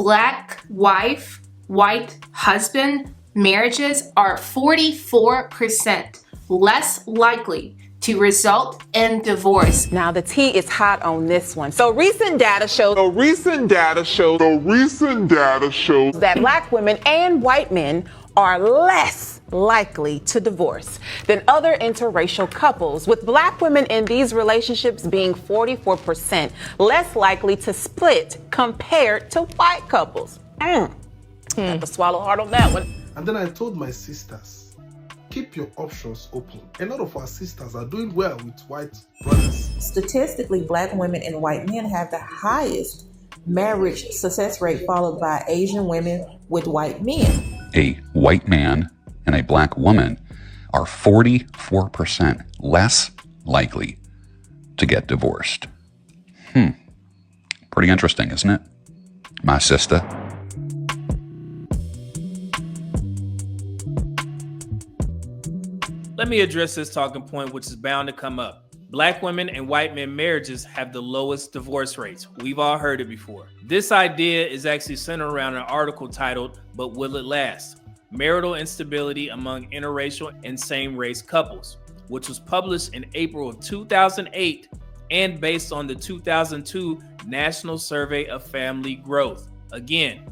Black wife, white husband marriages are 44% less likely to result in divorce. Now the tea is hot on this one. So recent data shows that Black women and white men are less likely to divorce than other interracial couples, with Black women in these relationships being 44% less likely to split compared to white couples. Have to swallow hard on that one. And then I told my sisters, keep your options open. A lot of our sisters are doing well with white brothers. Statistically, Black women and white men have the highest marriage success rate, followed by Asian women with white men. A white man and a Black woman are 44% less likely to get divorced. Pretty interesting, isn't it, my sister? Let me address this talking point, which is bound to come up. Black women and white men marriages have the lowest divorce rates. We've all heard it before. This idea is actually centered around an article titled, "But Will It Last? Marital Instability Among Interracial and Same-Race Couples," which was published in April of 2008 and based on the 2002 National Survey of Family Growth. Again,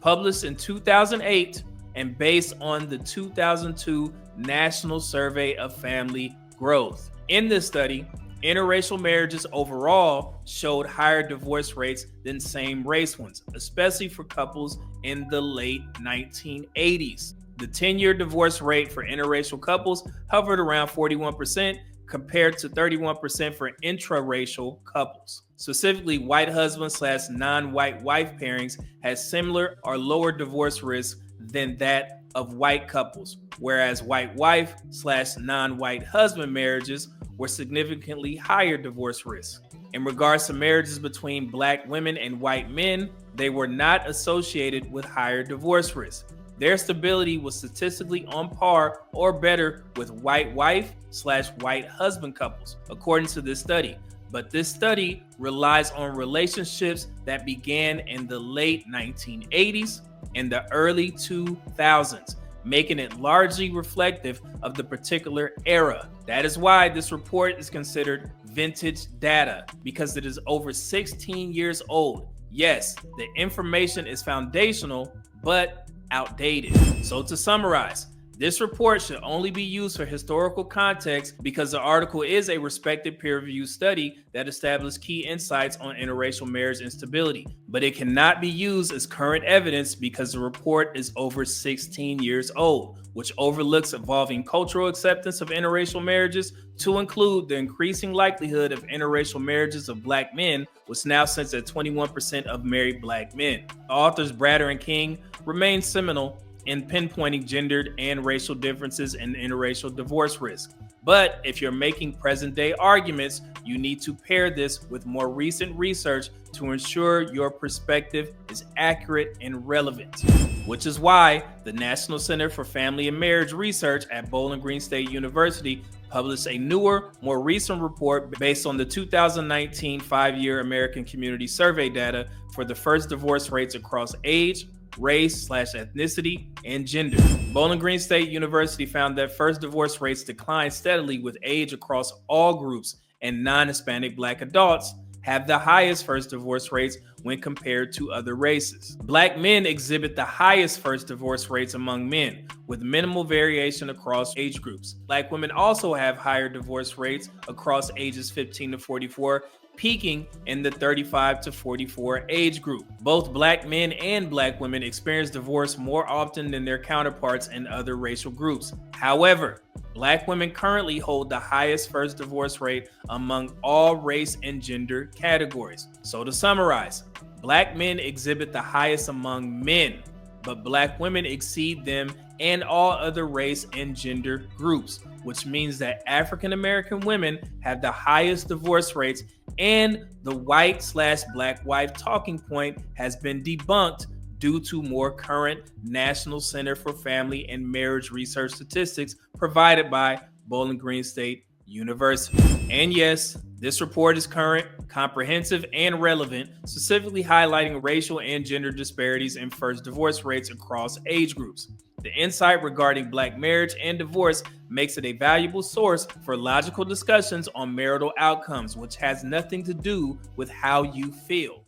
published in 2008 and based on the 2002 National Survey of Family Growth. In this study, interracial marriages overall showed higher divorce rates than same-race ones, especially for couples in the late 1980s. The 10-year divorce rate for interracial couples hovered around 41% compared to 31% for intraracial couples. Specifically, white husband/non-white wife pairings had similar or lower divorce risks than that of white couples, whereas white wife/non-white husband marriages were significantly higher divorce risks. In regards to marriages between Black women and white men, they were not associated with higher divorce risk. Their stability was statistically on par or better with white wife/white husband couples, according to this study. But this study relies on relationships that began in the late 1980s and the early 2000s, making it largely reflective of the particular era. That is why this report is considered vintage data, because it is over 16 years old. Yes, the information is foundational, but outdated. So to summarize, this report should only be used for historical context because the article is a respected peer-reviewed study that established key insights on interracial marriage instability, but it cannot be used as current evidence because the report is over 16 years old, which overlooks evolving cultural acceptance of interracial marriages to include the increasing likelihood of interracial marriages of Black men, which now sits at 21% of married Black men. Authors Brader and King remain seminal in pinpointing gendered and racial differences in interracial divorce risk. But if you're making present-day arguments, you need to pair this with more recent research to ensure your perspective is accurate and relevant, which is why the National Center for Family and Marriage Research at Bowling Green State University published a newer, more recent report based on the 2019 5-year American Community Survey data for the first divorce rates across age, race/ethnicity, and gender. Bowling Green State University found that first divorce rates declined steadily with age across all groups, and non-Hispanic Black adults have the highest first divorce rates when compared to other races. Black men exhibit the highest first divorce rates among men, with minimal variation across age groups. Black women also have higher divorce rates across ages 15 to 44, peaking in the 35 to 44 age group. Both Black men and Black women experience divorce more often than their counterparts in other racial groups. However, Black women currently hold the highest first divorce rate among all race and gender categories. So to summarize, Black men exhibit the highest among men, but Black women exceed them and all other race and gender groups, which means that African American women have the highest divorce rates, and the white/Black wife talking point has been debunked due to more current National Center for Family and Marriage Research statistics provided by Bowling Green State University. And yes, This report is current, comprehensive, and relevant, specifically highlighting racial and gender disparities in first divorce rates across age groups. The insight regarding Black marriage and divorce makes it a valuable source for logical discussions on marital outcomes, which has nothing to do with how you feel.